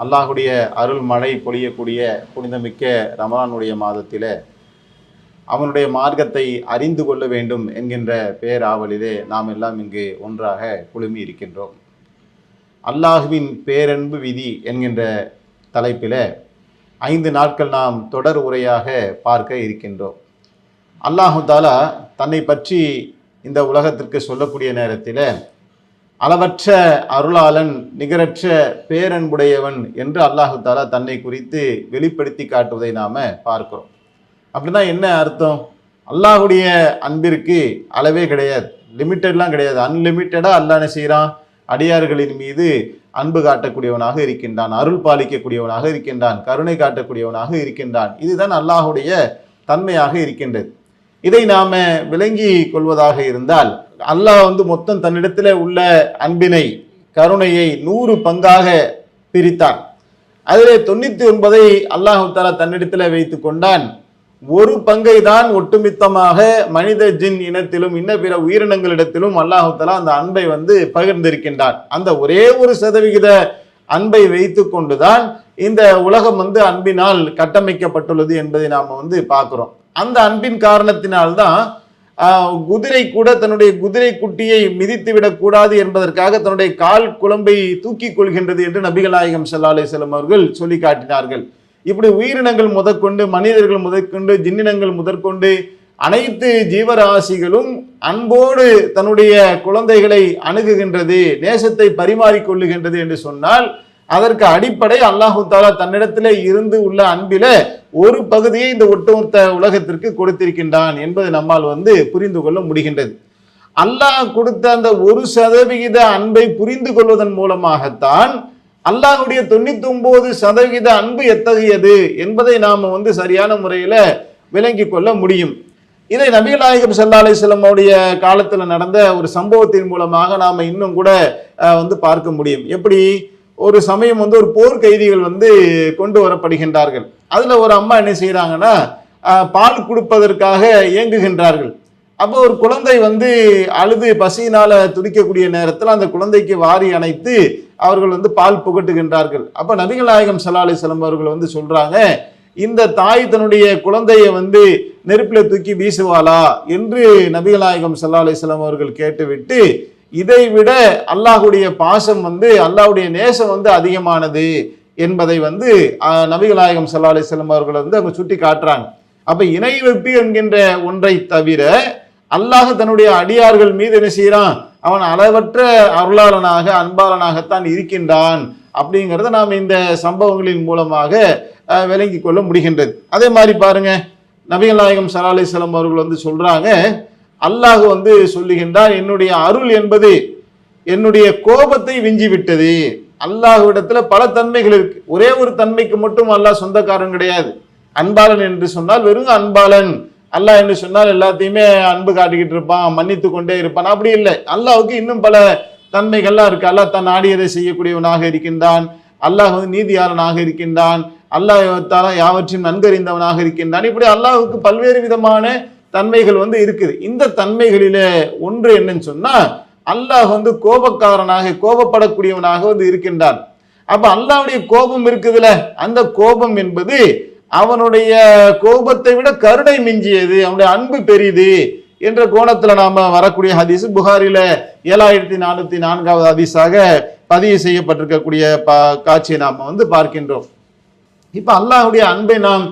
அல்லாஹுடைய அருள் மழை பொழியக்கூடிய புனிதமிக்க ரமலானுடைய மாதத்திலே அவனுடைய மார்க்கத்தை அறிந்து கொள்ள வேண்டும் என்கின்ற பேராவலிலே நாம் எல்லாம் இங்கு ஒன்றாக குழுமி இருக்கின்றோம். அல்லாஹுவின் பேரன்பு விதி என்கின்ற தலைப்பில் 5 நாட்கள் நாம் தொடர் உரையாக பார்க்க இருக்கின்றோம். அல்லாஹு தாலா தன்னை பற்றி இந்த உலகத்திற்கு சொல்லக்கூடிய நேரத்தில் அளவற்ற அருளாளன், நிகரற்ற பேரன்புடையவன் என்று அல்லாஹு தாலா தன்னை குறித்து வெளிப்படுத்தி காட்டுவதை நாம் பார்க்கிறோம். அப்படின்னா என்ன அர்த்தம்? அல்லாஹுடைய அன்பிற்கு அளவே கிடையாது, லிமிட்டட்லாம் கிடையாது. அன்லிமிட்டடாக அல்லாஹ் என்ன செய்கிறான்? அடியார்களின் மீது அன்பு காட்டக்கூடியவனாக இருக்கின்றான், அருள் பாலிக்கக்கூடியவனாக இருக்கின்றான், கருணை காட்டக்கூடியவனாக இருக்கின்றான். இதுதான் அல்லாஹுடைய தன்மையாக இருக்கின்றது. இதை நாம் விளங்கி கொள்வதாக இருந்தால், அல்லாஹ் மொத்தம் தன்னிடத்தில் உள்ள அன்பினை, கருணையை 100 பங்காக பிரித்தான். அதிலே 99ஐ அல்லாஹு தஆலா தன்னிடத்தில் வைத்து கொண்டான். 1 பங்கை தான் ஒட்டுமித்தமாக மனித ஜின் இனத்திலும் இன்ன பிற உயிரினங்களிடத்திலும் அல்லாஹு தஆலா அந்த அன்பை பகிர்ந்திருக்கின்றான். அந்த ஒரே 1% அன்பை வைத்து கொண்டுதான் இந்த உலகம் அன்பினால் கட்டமைக்கப்பட்டுள்ளது என்பதை நாம் பார்க்கிறோம். அந்த அன்பின் காரணத்தினால்தான் குதிரை கூட தன்னுடைய குதிரை குட்டியை மிதித்து விடக்கூடாது என்பதற்காக தன்னுடைய கால் குழம்பை தூக்கி கொள்கின்றது என்று நபிகள் நாயகம் ஸல்லல்லாஹு அலைஹி வஸல்லம் அவர்கள் சொல்லி காட்டினார்கள். இப்படி உயிரினங்கள் முதற்கொண்டு, மனிதர்கள் முதற்கொண்டு, ஜின்னினங்கள் முதற்கொண்டு அனைத்து ஜீவராசிகளும் அன்போடு தன்னுடைய குழந்தைகளை அணுகுகின்றது, நேசத்தை பரிமாறிக்கொள்ளுகின்றது என்று சொன்னால் அதற்கு அடிப்படை அல்லாஹு தஆலா தன்னிடத்திலே இருந்து உள்ள அன்பில ஒரு பகுதியை இந்த ஒட்டுமொத்த உலகத்திற்கு கொடுத்திருக்கின்றான் என்பதை நம்மால் புரிந்து கொள்ள முடிகின்றது. அல்லாஹ் கொடுத்த அந்த 1% அன்பை புரிந்து கொள்வதன் மூலமாகத்தான் அல்லாஹுடைய 99% அன்பு எத்தகையது என்பதை நாம் சரியான முறையில விளங்கி கொள்ள முடியும். இதை நபிகள் நாயகம் ஸல்லல்லாஹு அலைஹி வஸல்லம் அவருடைய காலத்தில் நடந்த ஒரு சம்பவத்தின் மூலமாக நாம் இன்னும் கூட பார்க்க முடியும். எப்படி? ஒரு சமயம் ஒரு போர் கைதிகள் கொண்டு வரப்படுகின்றார்கள். அதுல ஒரு அம்மா என்ன செய்யறாங்கன்னா, பால் கொடுப்பதற்காக இயங்குகின்றார்கள். அப்போ ஒரு குழந்தை அழுது பசியினால துடிக்கக்கூடிய நேரத்தில் அந்த குழந்தைக்கு வாரி அணைத்து அவர்கள் பால் புகட்டுகின்றார்கள். அப்ப நபிகள் நாயகம் ஸல்லல்லாஹு அலைஹி வஸல்லம் அவர்கள் சொல்றாங்க, இந்த தாய் தன்னுடைய குழந்தையை நெருப்பில தூக்கி வீசுவாளா என்று நபிகள் நாயகம் ஸல்லல்லாஹு அலைஹி வஸல்லம் அவர்கள் கேட்டுவிட்டு, இதை விட அல்லாஹுடைய பாசம் அல்லாஹுடைய நேசம் அதிகமானது என்பதை நபிகள் நாயகம் ஸல்லல்லாஹு அலைஹி வஸல்லம் அவர்கள் அவங்க சுட்டி காட்டுறாங்க. அப்ப இணை வைப்பு என்கின்ற ஒன்றை தவிர அல்லாஹ் தன்னுடைய அடியார்கள் மீது என்ன செய்யறான்? அவன் அளவற்ற அருளாளனாக, அன்பாளனாகத்தான் இருக்கின்றான் அப்படிங்கிறத நாம் இந்த சம்பவங்களின் மூலமாக விளங்கி கொள்ள முடிகின்றது. அதே மாதிரி பாருங்க, நபிகள் நாயகம் ஸல்லல்லாஹு அலைஹி வஸல்லம் அவர்கள் சொல்றாங்க, அல்லாஹ் சொல்லுகின்றார், என்னுடைய அருள் என்பது என்னுடைய கோபத்தை விஞ்சி விட்டது. அல்லாஹ்விடத்துல பல தன்மைகள் இருக்கு. ஒரே ஒரு தன்மைக்கு மட்டும் அல்லாஹ் சொந்தக்காரன் கிடையாது. அன்பாளன் என்று சொன்னால் வெறும் அன்பாளன், அல்லாஹ் என்று சொன்னால் எல்லாத்தையுமே அன்பு காட்டிக்கிட்டு இருப்பான், மன்னித்து கொண்டே இருப்பான், அப்படி இல்லை. அல்லாஹுக்கு இன்னும் பல தன்மைகள்லாம் இருக்கு. அல்லாஹ் தன் நாடியதை செய்யக்கூடியவனாக இருக்கின்றான், அல்லாஹ் நீதியாளனாக இருக்கின்றான், அல்லாஹ் யாவற்றையும் நன்கறிந்தவனாக இருக்கின்றான். இப்படி அல்லாஹுக்கு பல்வேறு விதமான தன்மைகள் இருக்குது. இந்த தன்மைகளிலே ஒன்று என்னன்னு சொன்னா, அல்லாஹ் கோபக்காரனாக, கோபப்படக்கூடியவனாக இருக்கின்றான். அப்ப அல்லாஹ்வுடைய கோபம் இருக்குதுல, அந்த கோபம் என்பது அவனுடைய கோபத்தை விட கருணை மிஞ்சியது, அவனுடைய அன்பு பெரிது என்ற கோணத்துல நாம வரக்கூடிய ஹதீஸ் புகாரில 7404வது ஹதீஸாக பதிவு செய்யப்பட்டிருக்கக்கூடிய காட்சியை நாம பார்க்கின்றோம். இப்ப அல்லாஹ்வுடைய அன்பை நாம்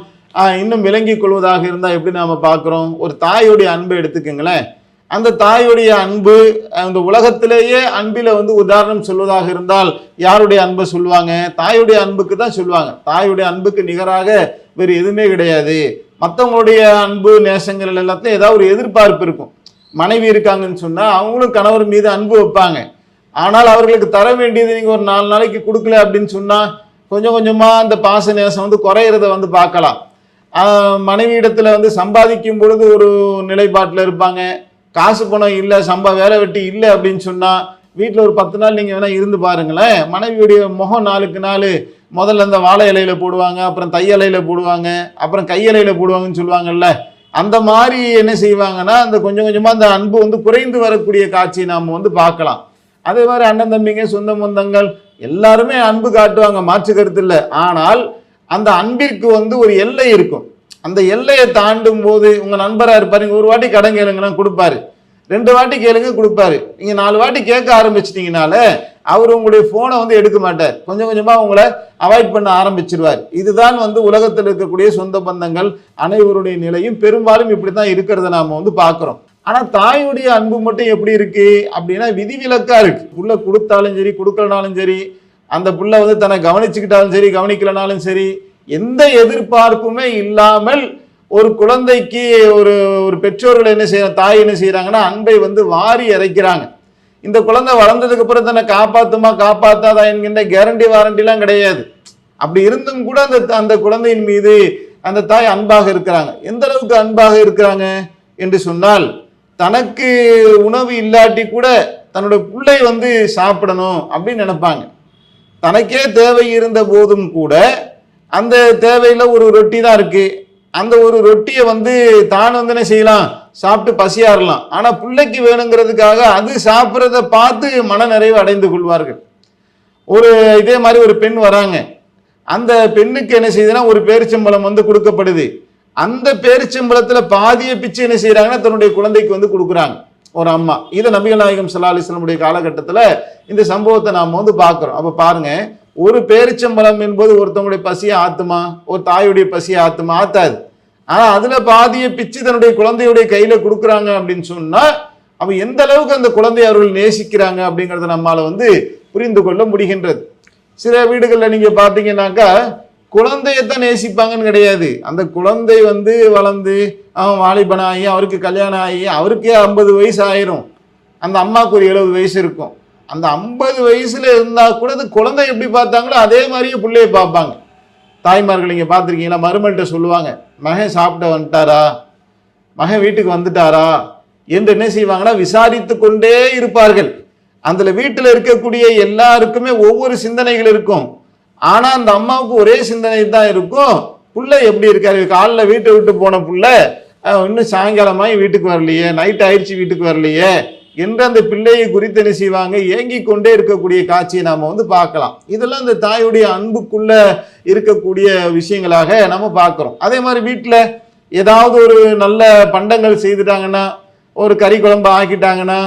இன்னும் விளங்கி கொள்வதாக இருந்தால் எப்படி நாம பார்க்கிறோம்? ஒரு தாயுடைய அன்பை எடுத்துக்கங்களேன். அந்த தாயுடைய அன்பு, அந்த உலகத்திலேயே அன்பில உதாரணம் சொல்வதாக இருந்தால் யாருடைய அன்பை சொல்லுவாங்க? தாயுடைய அன்புக்கு தான் சொல்லுவாங்க. தாயுடைய அன்புக்கு நிகராக வேறு எதுவுமே கிடையாது. மற்றவங்களுடைய அன்பு, நேசங்கள் எல்லாத்தையும் ஏதாவது ஒரு எதிர்பார்ப்பு இருக்கும். மனைவி இருக்காங்கன்னு சொன்னா அவங்களும் கணவர் மீது அன்பு வைப்பாங்க. ஆனால் அவர்களுக்கு தர வேண்டியது நீங்க ஒரு 4 நாளைக்கு கொடுக்கல அப்படின்னு சொன்னா கொஞ்சம் கொஞ்சமா அந்த பாச நேசம் குறையிறத பார்க்கலாம். மனைவியிடத்துல சம்பாதிக்கும் பொழுது ஒரு நிலைப்பாட்டில் இருப்பாங்க. காசு பணம் இல்லை, வேலை வெட்டி இல்லை அப்படின்னு சொன்னா வீட்டில் ஒரு 10 நாள் நீங்க வேணா இருந்து பாருங்களேன், மனைவியுடைய முகம் நாளுக்கு நாள் முதல்ல அந்த வாழை இலையில போடுவாங்க, அப்புறம் தையலையில போடுவாங்க, அப்புறம் கையலையில போடுவாங்கன்னு சொல்லுவாங்கல்ல. அந்த மாதிரி என்ன செய்வாங்கன்னா அந்த கொஞ்சம் கொஞ்சமா அந்த அன்பு குறைந்து வரக்கூடிய காட்சியை நாம் பார்க்கலாம். அதே மாதிரி அண்ணன் தம்பிங்க சொந்த பந்தங்கள் எல்லாருமே அன்பு காட்டுவாங்க, மாற்று கருத்து இல்லை. ஆனால் அந்த அன்பிற்கு வந்து ஒரு எல்லை இருக்கும். அந்த எல்லையை தாண்டும் போது உங்க நண்பரா இருப்பாரு, நீங்க ஒரு வாட்டி கடன் கேளுங்கன்னா கொடுப்பாரு, 2 வாட்டி கேளுங்க கொடுப்பாரு. நீங்க 4 வாட்டி கேட்க ஆரம்பிச்சிட்டீங்கனால அவர் உங்களுடைய போனை வந்து எடுக்க மாட்டார், கொஞ்சம் கொஞ்சமா உங்களை அவாய்ட் பண்ண ஆரம்பிச்சிருவார். இதுதான் வந்து உலகத்தில் இருக்கக்கூடிய சொந்த பந்தங்கள் அனைவருடைய நிலையும் பெரும்பாலும் இப்படித்தான் இருக்கிறத நாம வந்து பார்க்கிறோம். ஆனா தாயுடைய அன்பு மட்டும் எப்படி இருக்கு அப்படின்னா விதிவிலக்கா இருக்கு. புள்ள கொடுத்தாலும் சரி கொடுக்கலனாலும் சரி, அந்த புள்ள வந்து தன்னை கவனிச்சுக்கிட்டாலும் சரி கவனிக்கலனாலும் சரி, எந்த எதிர்பார்ப்புமே இல்லாமல் ஒரு குழந்தைக்கு ஒரு ஒரு பெற்றோர்கள் என்ன செய்ய, தாய் என்ன செய்யறாங்கன்னா அன்பை வந்து வாரி இறைக்கிறாங்க. இந்த குழந்தை வளர்ந்ததுக்கு அப்புறம் தன்னை காப்பாத்துமா காப்பாத்தாதா என்கின்ற கேரண்டி வாரண்டிலாம் கிடையாது. அப்படி இருந்தும் கூட அந்த அந்த குழந்தையின் மீது அந்த தாய் அன்பாக இருக்கிறாங்க. எந்த அளவுக்கு அன்பாக இருக்கிறாங்க என்று சொன்னால், தனக்கு உணவு இல்லாட்டி கூட தன்னோட பிள்ளை வந்து சாப்பிடணும் அப்படின்னு நினைப்பாங்க. தனக்கே தேவை இருந்த போதும் கூட அந்த தேவையில ஒரு ரொட்டி தான் இருக்கு, அந்த ஒரு ரொட்டியை வந்து தான் வந்து என்ன செய்யலாம், சாப்பிட்டு பசியாறலாம். ஆனா பிள்ளைக்கு வேணுங்கிறதுக்காக அது சாப்பிட்றத பார்த்து மன நிறைவு அடைந்து கொள்வார்கள். ஒரு இதே மாதிரி ஒரு பெண் வராங்க, அந்த பெண்ணுக்கு என்ன செய்யுதுன்னா ஒரு பேரிச்சம்பழம் வந்து கொடுக்கப்படுது. அந்த பேரிச்சம்பழத்துல பாதியை பிச்சு என்ன செய்யறாங்கன்னா தன்னுடைய குழந்தைக்கு வந்து கொடுக்குறாங்க ஒரு அம்மா. இதை நபிகள் நாயகம் ஸல்லல்லாஹு அலைஹி வஸல்லம் காலகட்டத்துல இந்த சம்பவத்தை நாம வந்து பார்க்கிறோம். அப்ப பாருங்க, ஒரு பேரிச்சம்பழம் என்பது ஒருத்தவங்களுடைய பசியை ஆத்துமா, ஒரு தாயுடைய பசியை ஆத்துமா? ஆத்தாது. ஆனா அதுல பாதியை பிச்சு தன்னுடைய குழந்தையுடைய கையில கொடுக்குறாங்க அப்படின்னு சொன்னா அவ எந்த அளவுக்கு அந்த குழந்தையை அவர்கள் நேசிக்கிறாங்க அப்படிங்கறத நம்மால வந்து புரிந்து கொள்ள முடிகின்றது. சில வீடுகளில் நீங்க பாத்தீங்கன்னாக்கா குழந்தையத்தான் நேசிப்பாங்கன்னு கிடையாது, அந்த குழந்தை வந்து வளர்ந்து அவன் வாலிபனாகி அவருக்கு கல்யாணம் ஆகி அவருக்கே 50 வயசு ஆயிரும், அந்த அம்மாவுக்கு ஒரு 70 வயசு இருக்கும். அந்த 50 வயசுல இருந்தா கூட அந்த குழந்தை எப்படி பார்த்தாங்களோ அதே மாதிரியே பிள்ளைய பார்ப்பாங்க. தாய்மார்கள் நீங்க பார்த்துருக்கீங்களா, மருமகிட்ட சொல்லுவாங்க, மகன் சாப்பிட்ட வந்துட்டாரா, மகன் வீட்டுக்கு வந்துட்டாரா என்று என்ன செய்வாங்கன்னா விசாரித்து கொண்டே இருப்பார்கள். அந்த வீட்டில் இருக்கக்கூடிய எல்லாருக்குமே ஒவ்வொரு சிந்தனைகள் இருக்கும். ஆனா அந்த அம்மாவுக்கு ஒரே சிந்தனை தான் இருக்கும், புள்ள எப்படி இருக்காரு, காலைல வீட்டை விட்டு போன புள்ள இன்னும் சாயங்காலமாயி வீட்டுக்கு வரலையே, நைட் ஆயிடுச்சு வீட்டுக்கு வரலையே என்று அந்த பிள்ளையை குறித்து என்ன செய்வாங்க ஏங்கி கொண்டே இருக்கக்கூடிய காட்சியை நாம வந்து பார்க்கலாம். இதெல்லாம் இந்த தாயுடைய அன்புக்குள்ள இருக்கக்கூடிய விஷயங்களாக நம்ம பார்க்கிறோம். அதே மாதிரி வீட்டில் ஏதாவது ஒரு நல்ல பண்டங்கள் செய்துட்டாங்கன்னா, ஒரு கறி குழம்பு ஆக்கிட்டாங்கன்னா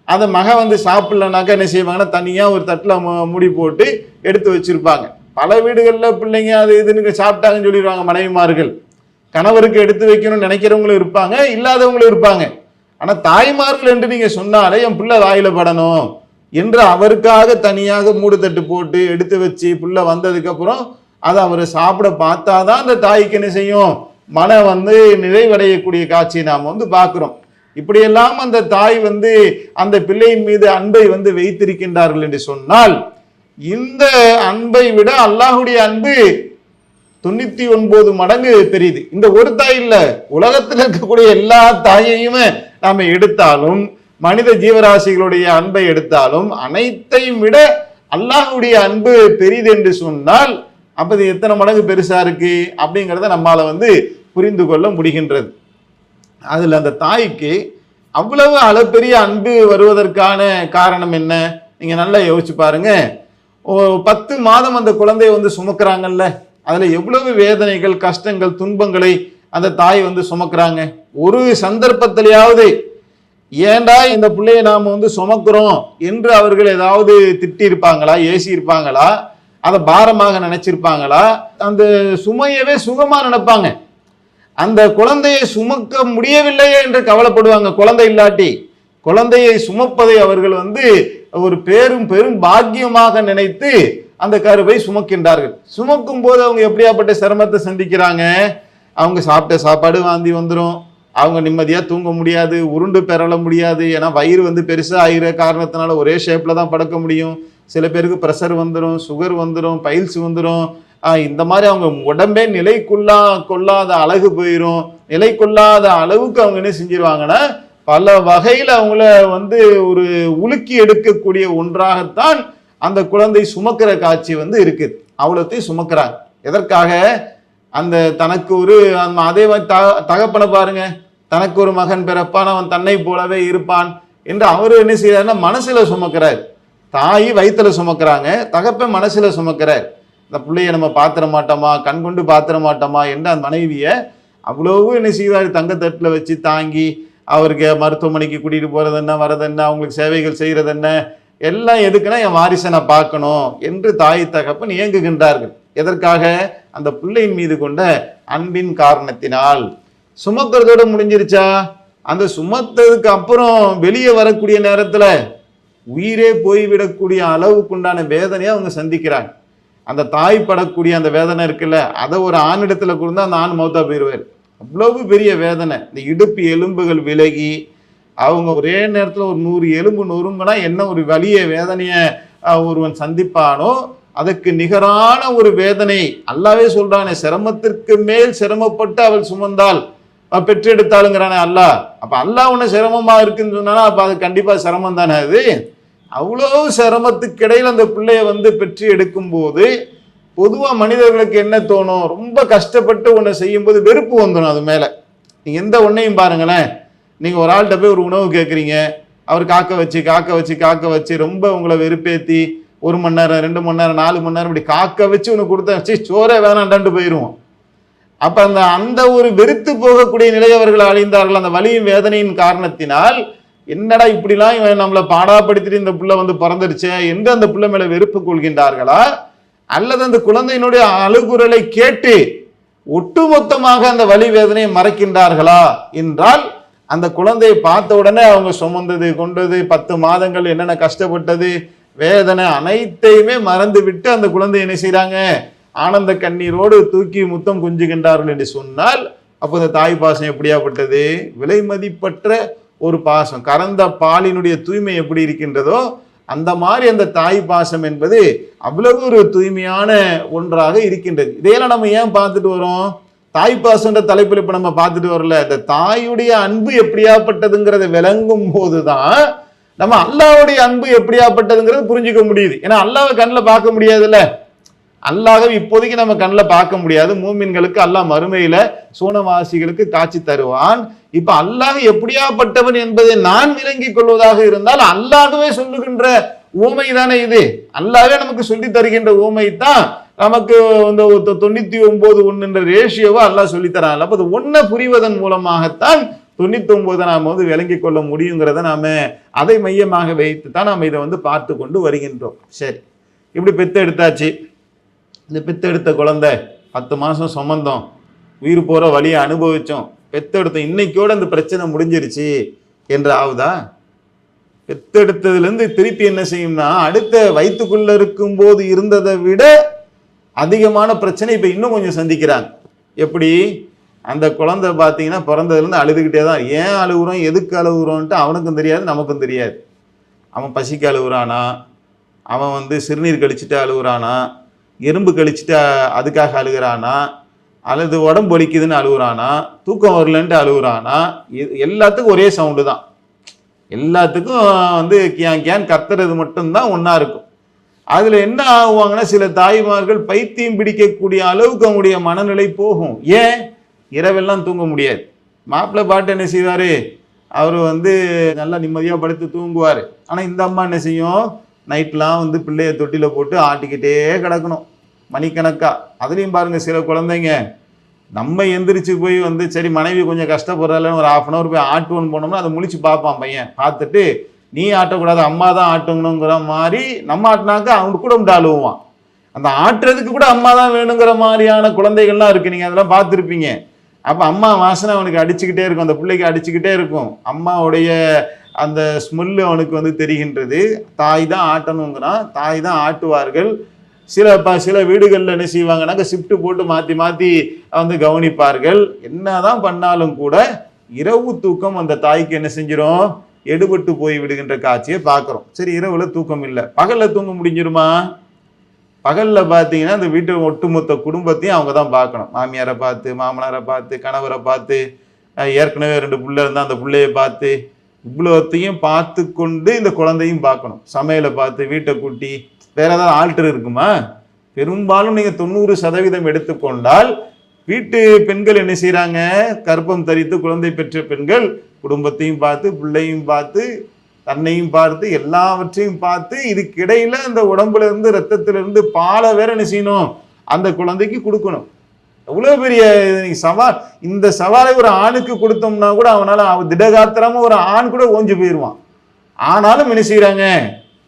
அதை மகன் வந்து சாப்பிடலனாக்கா என்ன செய்வாங்கன்னா தனியா ஒரு தட்டில் மூடி போட்டு எடுத்து வச்சிருப்பாங்க. பல வீடுகளில் பிள்ளைங்க அது இதுன்னு சாப்பிட்டாங்கன்னு சொல்லிடுவாங்க மனைவிமார்கள். கணவருக்கு எடுத்து வைக்கணும்னு நினைக்கிறவங்களும் இருப்பாங்க, இல்லாதவங்களும் இருப்பாங்க. ஆனா தாய்மார்கள் என்று நீங்க சொன்னாலே என் பிள்ளை வாயில படணும் என்று அவருக்காக தனியாக மூடு தட்டு போட்டு எடுத்து வச்சு பிள்ளை வந்ததுக்கு அப்புறம் அதை அவரை சாப்பிட பார்த்தாதான் அந்த தாய்க்கு என்ன செய்யும், மனம் வந்து நிறைவடையக்கூடிய காட்சியை நாம் வந்து பார்க்கிறோம். இப்படியெல்லாம் அந்த தாய் வந்து அந்த பிள்ளையின் மீது அன்பை வந்து வைத்திருக்கின்றார்கள் என்று சொன்னால், இந்த அன்பை விட அல்லாஹுடைய அன்பு 99 மடங்கு பெரியது. இந்த ஒரு தாய் இல்ல, உலகத்தில் இருக்கக்கூடிய எல்லா தாயையுமே நாம எடுத்தாலும், மனித ஜீவராசிகளுடைய அன்பை எடுத்தாலும் அனைத்தையும் விட அல்லாஹுடைய அன்பு பெரிது என்று சொன்னால் அப்ப இது எத்தனை மடங்கு பெருசா இருக்கு அப்படிங்கிறத நம்மால வந்து புரிந்து கொள்ள முடிகின்றது. அதுல அந்த தாய்க்கு அவ்வளவு அளப்பெரிய அன்பு வருவதற்கான காரணம் என்ன, நீங்க நல்லா யோசிச்சு பாருங்க. 10 மாதம் அந்த குழந்தையை வந்து சுமக்கிறாங்கல்ல, அதுல எவ்வளவு வேதனைகள் கஷ்டங்கள் துன்பங்களை அந்த தாய் வந்து சுமக்கிறாங்க. ஒரு சந்தர்ப்பத்திலேயாவது ஏண்டா இந்த பிள்ளையை நாம வந்து சுமக்கிறோம் என்று அவர்கள் ஏதாவது திட்டி இருப்பாங்களா, ஏசி இருப்பாங்களா, அதை பாரமாக நினைச்சிருப்பாங்களா? அந்த சுமையவே சுகமா நினைப்பாங்க. அந்த குழந்தையை சுமக்க முடியவில்லையே என்று கவலைப்படுவாங்க. குழந்தை இல்லாட்டி குழந்தையை சுமப்பதை அவர்கள் வந்து ஒரு பெரும் பாக்கியமாக நினைத்து அந்த கருவை சுமக்கின்றார்கள். சுமக்கும் போது அவங்க எப்படியாப்பட்ட சிரமத்தை சந்திக்கிறாங்க. அவங்க சாப்பிட்ட சாப்பாடு வாந்தி வந்துடும், அவங்க நிம்மதியா தூங்க முடியாது, உருண்டு பெறல முடியாது. ஏன்னா வயிறு வந்து பெருசா ஆகிற காரணத்தினால ஒரே ஷேப்ல தான் படுக்க முடியும். சில பேருக்கு ப்ரெஷர் வந்துடும், சுகர் வந்துடும், பைல்ஸ் வந்துடும். இந்த மாதிரி அவங்க உடம்பே நிலை கொள்ளாத அழகு போயிடும். நிலை கொள்ளாத அளவுக்கு அவங்க என்ன செஞ்சிருவாங்கன்னா பல வகையில அவங்கள வந்து ஒரு உலுக்கி எடுக்கக்கூடிய ஒன்றாகத்தான் அந்த குழந்தை சுமக்கிற காட்சி வந்து இருக்குது. அவ்வளோத்தையும் சுமக்கிறாங்க. எதற்காக? அந்த தனக்கு ஒரு அதே தகப்பனை பாருங்க, தனக்கு ஒரு மகன் பிறப்பான், அவன் தன்னை போலவே இருப்பான் என்று அவரு என்ன செய்யறாருன்னா மனசுல சுமக்கிறார். தாய் வயிற்றுல சுமக்கிறாங்க, தகப்பன் மனசுல சுமக்கிறார். இந்த பிள்ளைய நம்ம பாத்திர மாட்டோமா, கண் கொண்டு பாத்திர மாட்டோமா என்று அந்த மனைவியை அவ்வளவு என்ன செய்வார், தங்கத்தட்டில் வச்சு தாங்கி அவருக்கு மருத்துவமனைக்கு கூட்டிகிட்டு போகிறது என்ன, வரது என்ன, அவங்களுக்கு சேவைகள் செய்கிறது என்ன, எல்லாம் எதுக்குன்னா என் வாரிசை நான் பார்க்கணும் என்று தாய் தகப்பன் இயங்குகின்றார்கள். எதற்காக? அந்த பிள்ளையின் மீது கொண்ட அன்பின் காரணத்தினால். சுமக்கிறதோட முடிஞ்சிருச்சா? அந்த சுமத்ததுக்கு அப்புறம் வெளியே வரக்கூடிய நேரத்தில் உயிரே போய்விடக்கூடிய அளவுக்குண்டான வேதனையை அவங்க சந்திக்கிறாங்க. அந்த தாய் படக்கூடிய அந்த வேதனை இருக்குல்ல, அதை ஒரு ஆணிடத்துல கொடுத்தா அந்த ஆண் மௌத்தா போயிடுவார். அவ்வளவு பெரிய வேதனை. இந்த இடுப்பு எலும்புகள் விலகி அவங்க ஒரே நேரத்தில் ஒரு 100 எலும்பு நொறுங்குனா என்ன ஒரு வலிய வேதனையை ஒருவன் சந்திப்பானோ அதுக்கு நிகரான ஒரு வேதனை அல்லாவே சொல்றானே, சிரமத்திற்கு மேல் சிரமப்பட்டு அவள் சுமந்தால் பெற்றெடுத்தாளுங்கிறானே அல்லாஹ். அப்ப அல்லாஹ் உன்னை சிரமமா இருக்குன்னு சொன்னா அப்ப அது கண்டிப்பா சிரமம் தானே. அது அவ்வளோ சிரமத்துக்கு இடையில் அந்த பிள்ளைய பெற்று எடுக்கும் போது பொதுவா மனிதர்களுக்கு என்ன தோணும், ரொம்ப கஷ்டப்பட்டு ஒன்றை செய்யும் போது வெறுப்பு வந்துடும் அது மேல. நீங்க எந்த ஒன்னையும் பாருங்களேன், நீங்க ஒரு ஆள்கிட்ட போய் ஒரு உணவு கேட்குறீங்க, அவர் காக்க வச்சு ரொம்ப உங்களை வெறுப்பேத்தி 1 மணி நேரம் 2 மணி நேரம் 4 மணி நேரம் இப்படி காக்க வச்சு உனக்கு கொடுத்தா வச்சு சோறே வேணாண்டாண்டு போயிடுவோம். அப்ப அந்த ஒரு வெறுத்து போகக்கூடிய நிலை அவர்கள் அழிந்தார்கள். அந்த வலியும் வேதனையின் காரணத்தினால் என்னடா இப்படிலாம் இவன் நம்மளை பாடாப்படுத்திட்டு இந்த புள்ள பிறந்துருச்சே என்று அந்த புள்ள மேல வெறுப்பு கொள்கின்றார்களா, அல்லது அந்த குழந்தையினுடைய அழுகுரலை கேட்டு ஒட்டுமொத்தமாக அந்த வலி வேதனையை மறைக்கின்றார்களா என்றால், அந்த குழந்தையை பார்த்த உடனே அவங்க சுமந்தது கொண்டது 10 மாதங்கள் என்னென்ன கஷ்டப்பட்டது வேதனை அனைத்தையுமே மறந்து விட்டு அந்த குழந்தை என்ன செய்யறாங்க, ஆனந்த கண்ணீரோடு தூக்கி முத்தம் குஞ்சுகின்றார்கள் என்று சொன்னால், அப்போ இந்த தாய் பாசம் எப்படியாப்பட்டது, விலை மதிப்பற்ற ஒரு பாசம். கறந்த பாலினுடைய தூய்மை எப்படி இருக்கின்றதோ அந்த மாதிரி அந்த தாய் பாசம் என்பது அவ்வளவு ஒரு தூய்மையான ஒன்றாக இருக்கின்றது. இதையெல்லாம் நம்ம ஏன் பார்த்துட்டு வரோம்? தாய் பாசம்ன்ற தலைப்பில் இப்ப நம்ம பார்த்துட்டு வரல. இந்த தாயுடைய அன்பு எப்படியாப்பட்டதுங்கிறத விளங்கும் போதுதான் நம்ம அல்லாஹ்வுடைய அன்பு எப்படியாப்பட்டதுங்கிறது புரிஞ்சுக்க முடியுது. ஏன்னா அல்லாஹ்வை கண்ணில் பார்க்க முடியாதுல்ல. அல்லாஹ்வை இப்போதைக்கு நம்ம கண்ணில் பார்க்க முடியாது. மூமின்களுக்கு அல்லாஹ் மறுமையில சோனவாசிகளுக்கு காட்சி தருவான். இப்ப அல்லாஹ் எப்படியாப்பட்டவன் என்பதை நான் விளங்கிக் கொள்வதாக இருந்தால் அல்லாஹ்வே சொல்லுகின்ற ஊமை தானே இது. அல்லாஹ்வே நமக்கு சொல்லி தருகின்ற ஊமை தான் நமக்கு 99:1 என்ற ரேஷியோவை அல்லாஹ் சொல்லித்தரான். அப்ப அது 1 புரிவதன் மூலமாகத்தான் 99 நாம் விளங்கிக் கொள்ள முடியுங்கிறத நாம அதை மையமாக வைத்து தான் நாம் இதை பார்த்து கொண்டு வருகின்றோம். சரி, இப்படி பெத்து எடுத்தாச்சு. இந்த பெத்தெடுத்த குழந்தை 10 மாசம் சுமந்தோம், உயிர் போற வழியை அனுபவிச்சோம், பெத்தெடுத்தோம், இன்னைக்கோட அந்த பிரச்சனை முடிஞ்சிருச்சு என்று ஆகுதா? பெத்தெடுத்ததுலேருந்து திருப்பி என்ன செய்யும்னா அடுத்த வயிற்றுக்குள்ள இருக்கும் போது இருந்ததை விட அதிகமான பிரச்சனை இப்ப இன்னும் கொஞ்சம் சந்திக்கிறாங்க. எப்படி? அந்த குழந்தை பார்த்தீங்கன்னா பிறந்ததுலேருந்து அழுதுகிட்டே தான். ஏன் அழுகுறோம், எதுக்கு அழுகுறோன்ட்டு அவனுக்கும் தெரியாது, நமக்கும் தெரியாது. அவன் பசிக்கு அழுகுறானா, அவன் சிறுநீர் கழிச்சுட்டு அழுகுறானா, எறும்பு கழிச்சுட்டு அதுக்காக அழுகிறானா, அல்லது உடம்பு வலிக்குதுன்னு அழுகுறானா, தூக்கம் வரலன்ட்டு அழுகுறானா, எல்லாத்துக்கும் ஒரே சவுண்டு தான். எல்லாத்துக்கும் கியான் கியான் கத்துறது மட்டும்தான் ஒன்றா இருக்கும். அதில் என்ன ஆகுவாங்கன்னா சில தாய்மார்கள் பைத்தியம் பிடிக்கக்கூடிய அளவுக்கு அவங்களுடைய மனநிலை போகும். ஏன்? இரவெல்லாம் தூங்க முடியாது. மாப்பிள்ளை பாட்டு என்ன செய்வார், அவர் நல்லா நிம்மதியாக படுத்து தூங்குவார். ஆனால் இந்த அம்மா என்ன செய்யும், நைட்லாம் பிள்ளைய தொட்டியில் போட்டு ஆட்டிக்கிட்டே கிடக்கணும் மணிக்கணக்கா. அதுலேயும் பாருங்க சில குழந்தைங்க நம்ம எந்திரிச்சு போய் சரி மனைவி கொஞ்சம் கஷ்டப்படுறாள் ஒரு 1/2 hour போய் ஆட்டுவோன்னு போனோம்னா அதை முழிச்சு பார்ப்பான் பையன். பார்த்துட்டு நீ ஆட்டக்கூடாது அம்மா தான் ஆட்டணுங்கிற மாதிரி நம்ம ஆட்டினாக்கா அவனுக்கு கூட அழுவான். அந்த ஆட்டுறதுக்கு கூட அம்மா தான் வேணுங்கிற மாதிரியான குழந்தைகள்லாம் இருக்கு. நீங்கள் அதெல்லாம் பார்த்துருப்பீங்க. அப்போ அம்மா வாசனை அவனுக்கு அடிச்சுக்கிட்டே இருக்கும், அந்த பிள்ளைக்கு அடிச்சுக்கிட்டே இருக்கும். அம்மாவுடைய அந்த ஸ்மெல்லு அவனுக்கு தெரிகின்றது. தாய் தான் ஆட்டணுங்கிறான், தாய் தான் ஆட்டுவார்கள். சில வீடுகளில் என்ன செய்வாங்கன்னாக்க ஷிஃப்ட் போட்டு மாற்றி மாற்றி கவனிப்பார்கள். என்னதான் பண்ணாலும் கூட இரவு தூக்கம் அந்த தாய்க்கு என்ன செஞ்சிடும், எடுபட்டு போய் விடுகின்ற காட்சியை பார்க்குறோம். சரி, இரவுல தூக்கம் இல்லை, பகலில் தூங்க முடிஞ்சிருமா? பகலில் பார்த்தீங்கன்னா அந்த வீட்டு ஒட்டுமொத்த குடும்பத்தையும் அவங்க தான் பார்க்கணும். மாமியாரை பார்த்து, மாமனாரை பார்த்து, கணவரை பார்த்து, ஏற்கனவே 2 பிள்ளை இருந்தால் அந்த பிள்ளையை பார்த்து, இவ்வளோத்தையும் பார்த்து கொண்டு இந்த குழந்தையும் பார்க்கணும். சமையலை பார்த்து, வீட்டை கூட்டி, வேற ஏதாவது ஆல்டர் இருக்குமா? பெரும்பாலும் நீங்கள் 90% எடுத்துக்கொண்டால் வீட்டு பெண்கள் என்ன செய்கிறாங்க, கர்ப்பம் தரித்து குழந்தை பெற்ற பெண்கள் குடும்பத்தையும் பார்த்து பிள்ளையும் பார்த்து தன்னையும் பார்த்து எல்லாவற்றையும் பார்த்து இதுக்கிடையில அந்த உடம்புல இருந்து ரத்தத்திலிருந்து பாலை வேற என்ன செய்யணும், அந்த குழந்தைக்கு கொடுக்கணும். எவ்வளவு பெரிய சவால். இந்த சவாலை ஒரு ஆணுக்கு கொடுத்தோம்னா கூட அவனால திடகாத்திரமா ஒரு ஆண் கூட ஓஞ்சு போயிடுவான். ஆனாலும் என்ன செய்யறாங்க,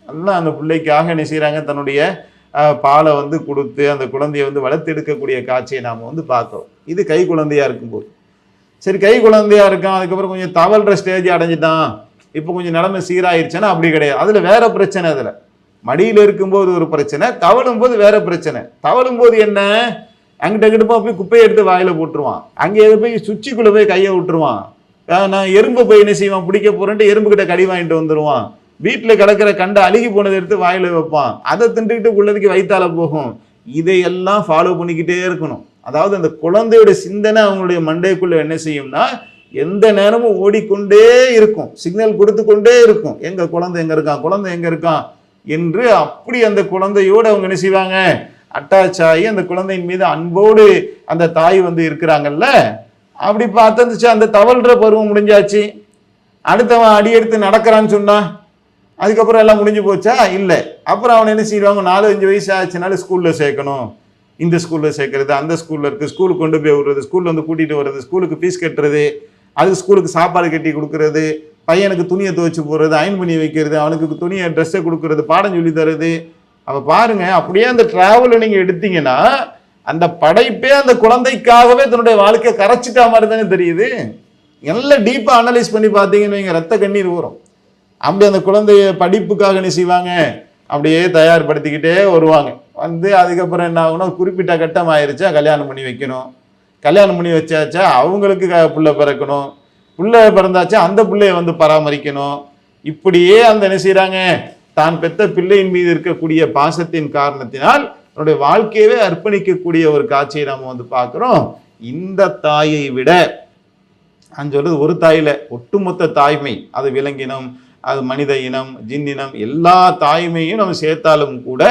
எல்லாம் அந்த பிள்ளைக்காக என்ன செய்யறாங்க, தன்னுடைய பாலை வந்து கொடுத்து அந்த குழந்தைய வந்து வளர்த்து எடுக்கக்கூடிய காட்சியை நாம வந்து பார்க்கிறோம். இது கை குழந்தையா இருக்கும்போது. சரி, கை குழந்தையா இருக்கான், அதுக்கப்புறம் கொஞ்சம் தவழ்ற ஸ்டேஜ் அடைஞ்சிட்டான், இப்போ கொஞ்சம் நிலைமை சீராயிருச்சுன்னா அப்படி கிடையாது. அதுல வேற பிரச்சனை. அதுல மடியில இருக்கும்போது ஒரு பிரச்சனை, தவழும் போது வேற பிரச்சனை. தவழும் போது என்ன, அங்கிட்ட கிட்டப்பா போய் குப்பையை எடுத்து வாயில போட்டுருவான், அங்கே போய் சுச்சிக்குள்ள போய் கையை விட்டுருவான். நான் எறும்பு போய் என்ன செய்வான், பிடிக்க போறேன்ட்டு எறும்பு கிட்ட கடி வாங்கிட்டு வந்துடுவான். வீட்டில் கிடக்கிற கண்ட அழுகி போனதை எடுத்து வாயில வைப்பான், அதை தின்றுக்கிட்டு உள்ளதுக்கு வயிற்றால போகும். இதையெல்லாம் ஃபாலோ பண்ணிக்கிட்டே இருக்கணும். அதாவது அந்த குழந்தையோட சிந்தனை அவங்களுடைய மண்டைக்குள்ள என்ன செய்யும்னா எந்த நேரமும் ஓடிக்கொண்டே இருக்கும், சிக்னல் கொடுத்து கொண்டே இருக்கும். எங்க குழந்தை எங்க இருக்கான், குழந்தை எங்க இருக்கான் என்று. அப்படி அந்த குழந்தையோடு அவங்க என்ன செய்வாங்க, அட்டாச் ஆகி அந்த குழந்தையின் மீது அன்போடு அந்த தாய் வந்து இருக்கிறாங்கல்ல. அப்படி பார்த்துச்சு, அந்த தவழ்ற பருவம் முடிஞ்சாச்சு. அடுத்தவன் அடி எடுத்து நடக்கிறான்னு சொன்னா அதுக்கப்புறம் எல்லாம் முடிஞ்சு போச்சா? இல்லை. அப்புறம் அவன் என்ன செய்வாங்க, 4-5 வயசு ஆச்சுனால ஸ்கூல்ல சேர்க்கணும். இந்த ஸ்கூல்ல சேர்க்கறது, அந்த ஸ்கூல்ல இருக்கு, ஸ்கூலுக்கு கொண்டு போய் விடுறது, ஸ்கூல்ல வந்து கூட்டிட்டு வர்றது, ஸ்கூலுக்கு ஃபீஸ் கட்டுறது, அதுக்கு ஸ்கூலுக்கு சாப்பாடு கட்டி கொடுக்கறது, பையனுக்கு துணியை துவைச்சு போடுறது, அயன் பண்ணி வைக்கிறது, அவனுக்கு துணியை ட்ரெஸ்ஸை கொடுக்கறது, பாடம் சொல்லி தருது. அப்ப பாருங்க, அப்படியே அந்த டிராவலை நீங்க எடுத்தீங்கன்னா அந்த படைப்பே அந்த குழந்தைக்காகவே தன்னுடைய வாழ்க்கையை கரைச்சிட்டா மாதிரி தானே தெரியுது. எல்லாம் டீப்பா அனலைஸ் பண்ணி பார்த்தீங்கன்னு வைங்க, ரத்த கண்ணீர் வரும். அப்படி அந்த குழந்தைய படிப்புக்காக என்ன செய்வாங்க, அப்படியே தயார்படுத்திக்கிட்டே வருவாங்க. வந்து அதுக்கப்புறம் என்ன ஆகுனா, குறிப்பிட்ட கட்டம் ஆயிடுச்சா கல்யாணம் பண்ணி வைக்கணும். கல்யாணம் பண்ணி வச்சாச்சா அவங்களுக்கு புள்ள பிறக்கணும். புள்ள பிறந்தாச்சா அந்த பிள்ளைய வந்து பராமரிக்கணும். இப்படியே அந்த என்ன செய்யறாங்க, தான் பெத்த பிள்ளையின் மீது இருக்கக்கூடிய பாசத்தின் காரணத்தினால் அவருடைய வாழ்க்கையவே அர்ப்பணிக்கக்கூடிய ஒரு காட்சியை நாம வந்து பார்க்கிறோம். இந்த தாயை விட நான் சொல்றது ஒரு தாயில ஒட்டுமொத்த தாய்மை, அது விலங்கினம், அது மனித இனம், ஜின்னினம், எல்லா தாய்மையும் நம்ம சேர்த்தாலும் கூட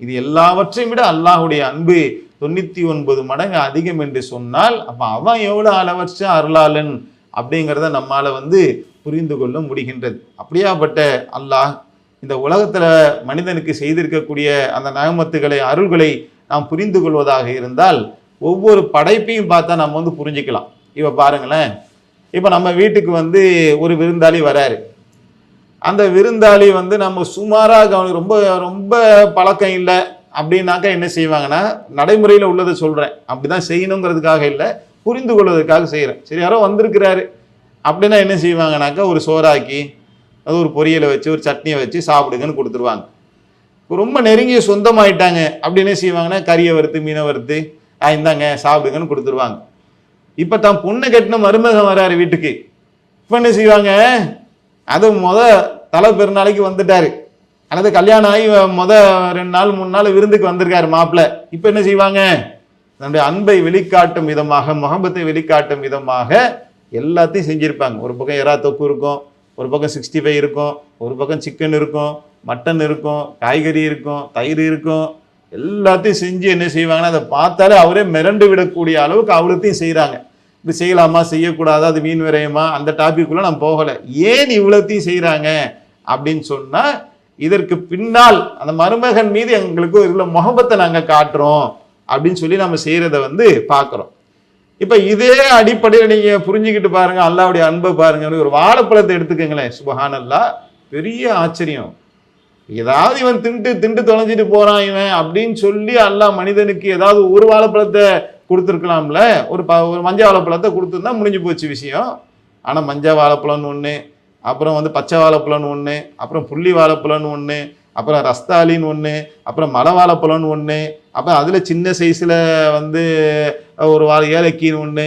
இது எல்லாவற்றையும் விட அல்லாஹுடைய அன்பு 99 மடங்கு அதிகம் என்று சொன்னால் அப்ப அவன் எவ்வளவு அளவற்ற அருளாளன் அப்படிங்கிறத நம்மால வந்து புரிந்து கொள்ள முடிகின்றது. அப்படியாப்பட்ட அல்லாஹ் இந்த உலகத்துல மனிதனுக்கு செய்திருக்கக்கூடிய அந்த நகமத்துகளை, அருள்களை நாம் புரிந்து கொள்வதாக இருந்தால் ஒவ்வொரு படைப்பையும் பார்த்தா நம்ம வந்து புரிஞ்சுக்கலாம். இப்ப பாருங்களேன், இப்ப நம்ம வீட்டுக்கு வந்து ஒரு விருந்தாளி வராரு. அந்த விருந்தாளி வந்து நம்ம சுமாராக அவனுக்கு ரொம்ப ரொம்ப பழக்கம் இல்லை அப்படின்னாக்கா என்ன செய்வாங்கன்னா, நடைமுறையில் உள்ளதை சொல்றேன், அப்படிதான் செய்யணுங்கிறதுக்காக இல்லை, புரிந்து கொள்வதற்காக செய்யறேன். சரி, யாரோ வந்திருக்கிறாரு அப்படின்னா என்ன செய்வாங்கனாக்கா, ஒரு சோறாக்கி அது ஒரு பொரியலை வச்சு ஒரு சட்னியை வச்சு சாப்பிடுங்கன்னு கொடுத்துருவாங்க. ரொம்ப நெருங்கிய சொந்தமாயிட்டாங்க அப்படின்னு என்ன செய்வாங்கன்னா, கறியை வறுத்து மீனை வறுத்து இந்தாங்க சாப்பிடுங்கன்னு கொடுத்துருவாங்க. இப்ப தான் பொண்ணு கட்டின மருமகன் வராரு வீட்டுக்கு. இப்ப என்ன செய்வாங்க, அது தலை பெருநாளைக்கு வந்துட்டாரு, அல்லது கல்யாணம் ஆகி 2 நாள் 3 நாள் விருந்துக்கு வந்திருக்காரு மாப்பிள்ளை. இப்ப என்ன செய்வாங்க, தன்னுடைய அன்பை வெளிக்காட்டும் விதமாக, முகம்பத்தை வெளிக்காட்டும் விதமாக எல்லாத்தையும் செஞ்சிருப்பாங்க. ஒரு பக்கம் எறா தொக்கு இருக்கும், ஒரு பக்கம் 65 இருக்கும், ஒரு பக்கம் சிக்கன் இருக்கும், மட்டன் இருக்கும், காய்கறி இருக்கும், தயிர் இருக்கும், எல்லாத்தையும் செஞ்சு என்ன செய்வாங்கன்னா அதை பார்த்தாலே அவரே மிரண்டு விடக்கூடிய அளவுக்கு அவ்வளோத்தையும் செய்கிறாங்க. இப்படி செய்யலாமா செய்யக்கூடாதா, அது மீன் விரயமா, அந்த டாபிக்குள்ள நம்ம போகலை. ஏன் இவ்வளோத்தையும் செய்கிறாங்க அப்படின்னு சொன்னா, இதற்கு பின்னால் அந்த மருமகன் மீது எங்களுக்கு இவ்வளோ முகபத்தை நாங்கள் காட்டுறோம் அப்படின்னு சொல்லி நம்ம செய்யறத வந்து பார்க்குறோம். இப்ப இதே அடிப்படையில் நீங்க புரிஞ்சுக்கிட்டு பாருங்க, அல்லாவுடைய அன்பை பாருங்க. ஒரு வாழைப்பழத்தை எடுத்துக்கங்களேன், சுபஹானல்லாஹ், பெரிய ஆச்சரியம். ஏதாவது இவன் திண்டு தொலைஞ்சிட்டு போறான் இவன் அப்படின்னு சொல்லி அல்லாஹ் மனிதனுக்கு ஏதாவது ஒரு வாழைப்பழத்தை கொடுத்துருக்கலாம்ல, ஒரு மஞ்சள் வாழைப்பழத்தை கொடுத்துருந்தா முடிஞ்சு போச்சு விஷயம். ஆனா மஞ்சள் வாழைப்பழம்னு ஒண்ணு, அப்புறம் வந்து பச்சை வாழைப்பழம்னு ஒண்ணு, அப்புறம் புள்ளி வாழைப்பழம்னு ஒண்ணு, அப்புறம் ரஸ்தாலின்னு ஒன்று, அப்புறம் மலை வாழைப்பழம்னு ஒன்று, அப்புறம் அதில் சின்ன சைஸில் வந்து ஒரு ஏலக்கின்னு ஒன்று,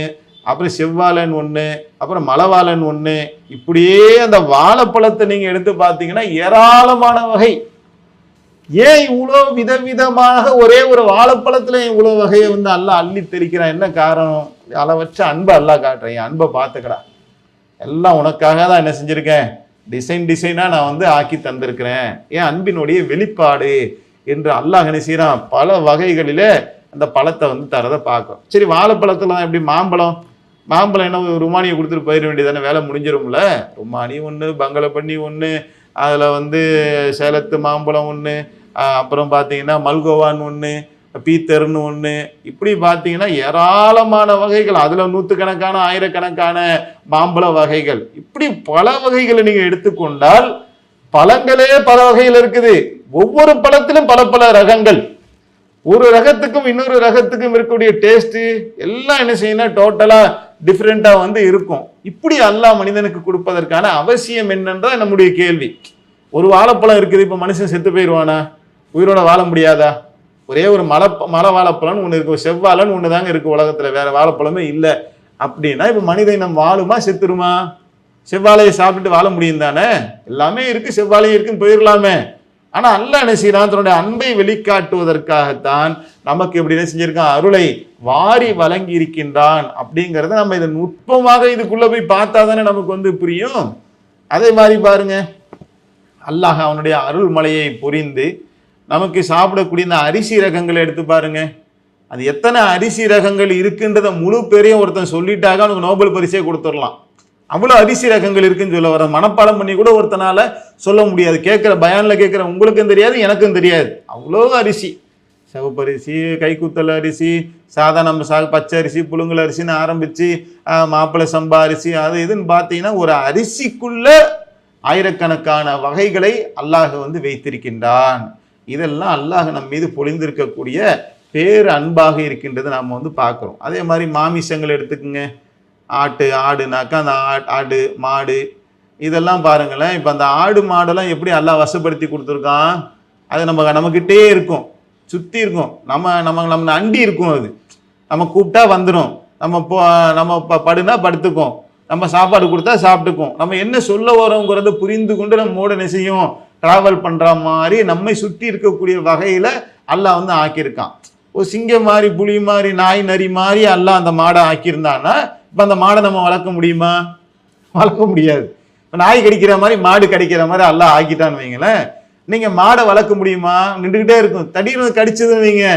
அப்புறம் செவ்வாழைன்னு ஒன்று, அப்புறம் மலைவாழைன்னு ஒன்று. இப்படியே அந்த வாழைப்பழத்தை நீங்கள் எடுத்து பார்த்தீங்கன்னா ஏராளமான வகை. ஏன் இவ்வளோ விதவிதமாக ஒரே ஒரு வாழைப்பழத்தில் இவ்வளோ வகையை வந்து அல்லாஹ் அள்ளி தெளிக்கிறான்? என்ன காரணம்? அளவற்ற அன்பை அல்லாஹ் காட்டுறேன். என் அன்பை பார்த்துக்கடா, எல்லாம் உனக்காக தான் என்ன செஞ்சுருக்கேன், டிசைனாக நான் வந்து ஆக்கி தந்திருக்கிறேன், என் அன்பினுடைய வெளிப்பாடு என்று அல்லாஹ் என்ன செய்யறான், பல வகைகளில அந்த பழத்தை வந்து தரதை பார்க்கும். சரி, வாழைப்பழத்துல எப்படி மாம்பழம் என்ன ருமானியை கொடுத்துட்டு போயிட வேண்டியதானே, வேலை முடிஞ்சிரும்ல. ருமானி ஒன்று, பங்களப்பண்ணி ஒன்று, அதில் வந்து சேலத்து மாம்பழம் ஒன்று, அப்புறம் பார்த்தீங்கன்னா மல்கோவான்னு ஒன்று, பீத்தர்னு ஒன்று, இப்படி பார்த்தீங்கன்னா ஏராளமான வகைகள், அதில் நூற்றுக்கணக்கான ஆயிரக்கணக்கான மாம்பழ வகைகள், இப்படி பல வகைகளை நீங்கள் எடுத்துக்கொண்டால் பழங்களே பல வகையில் இருக்குது. ஒவ்வொரு பழத்திலும் பல பல ரகங்கள், ஒரு ரகத்துக்கும் இன்னொரு ரகத்துக்கும் இருக்கக்கூடிய டேஸ்ட்டு எல்லாம் என்ன செய்யணும், டோட்டலா டிஃப்ரெண்டா வந்து இருக்கும். இப்படி அல்லாஹ் மனிதனுக்கு கொடுப்பதற்கான அவசியம் என்னன்றா நம்முடைய கேள்வி. ஒரு வாழைப்பழம் இருக்குது, இப்ப மனுஷன் செத்து போயிடுவானா? உயிரோட வாழ முடியாதா? ஒரே ஒரு மலை வாழைப்பழம்னு ஒன்று இருக்கு, செவ்வாழைன்னு ஒன்று தாங்க இருக்கு உலகத்துல, வேற வாழைப்பழமே இல்லை. அப்படின்னா இப்ப மனித இனம் வாழுமா செத்துருமா? செவ்வாழையை சாப்பிட்டு வாழ முடியும் தானே? எல்லாமே இருக்கு, செவ்வாழையும் இருக்குன்னு போயிடலாமே. ஆனா அல்லாஹ் என்ன செய்யறான், தன்னுடைய அன்பை வெளிக்காட்டுவதற்காகத்தான் நமக்கு எப்படி என்ன செஞ்சிருக்கான், அருளை வாரி வழங்கி இருக்கின்றான். அப்படிங்கிறத நம்ம இதை நுட்பமாக இதுக்குள்ள போய் பார்த்தா தானே நமக்கு வந்து புரியும். அதே மாதிரி பாருங்க, அல்லாஹ் அவனுடைய அருள் மலையை பொரிந்து நமக்கு சாப்பிடக்கூடிய இந்த அரிசி ரகங்களை எடுத்து பாருங்க. அது எத்தனை அரிசி ரகங்கள் இருக்குன்றத முழு பேரையும் ஒருத்தன் சொல்லிட்டாக அவனுக்கு நோபல் பரிசே கொடுத்துடலாம். அவ்வளோ அரிசி ரகங்கள் இருக்குன்னு சொல்ல வர, மனப்பாடம் பண்ணி கூட ஒருத்தனால சொல்ல முடியாது. கேட்குற பயான்ல கேட்குற உங்களுக்கும் தெரியாது, எனக்கும் தெரியாது. அவ்வளோ அரிசி, சிவப்பரிசி, கைக்குத்தல் அரிசி, சாதாரண பச்சை அரிசி, புழுங்கல் அரிசின்னு ஆரம்பிச்சு மாப்பிள்ளை சம்பா அரிசி, அது இதுன்னு பார்த்தீங்கன்னா ஒரு அரிசிக்குள்ள ஆயிரக்கணக்கான வகைகளை அல்லாஹ் வந்து வைத்திருக்கின்றான். இதெல்லாம் அல்லாஹ் நம் மீது பொழிந்திருக்கக்கூடிய பேர் அன்பாக இருக்கின்றது நாம் வந்து பார்க்குறோம். அதே மாதிரி மாமிசங்கள் எடுத்துக்குங்க, ஆடுனாக்கா அந்த ஆடு மாடு இதெல்லாம் பாருங்களேன். இப்போ அந்த ஆடு மாடெல்லாம் எப்படி அல்லாஹ் வசப்படுத்தி கொடுத்துருக்கான். அது நம்மக்கிட்டே இருக்கும், சுற்றி இருக்கும், நம்ம அண்டி இருக்கும். அது நம்ம கூப்பிட்டா வந்துடும், நம்ம படுனா படுத்துக்கும், நம்ம சாப்பாடு கொடுத்தா சாப்பிட்டுக்கும். நம்ம என்ன சொல்ல வரோங்கிறத புரிந்து கொண்டு நம்மோட என்ன செய்யும், டிராவல் பண்ணுற மாதிரி நம்மை சுற்றி இருக்கக்கூடிய வகையில் அல்லாஹ் வந்து ஆக்கியிருக்கான். ஒரு சிங்கம் மாதிரி, புலி மாதிரி, நாய் நரி மாதிரி அல்லாஹ் அந்த மாடை ஆக்கியிருந்தான்னா இப்போ அந்த மாடை நம்ம வளர்க்க முடியுமா? வளர்க்க முடியாது. இப்போ நாய் கடிக்கிற மாதிரி மாடு கடிக்கிற மாதிரி அல்லாஹ் ஆக்கிட்டான்னு வைங்களேன். நீங்கள் மாடை வளர்க்க முடியுமா? நின்றுக்கிட்டே இருக்கும், திடீர்னு கடிச்சதுன்னு வைங்க,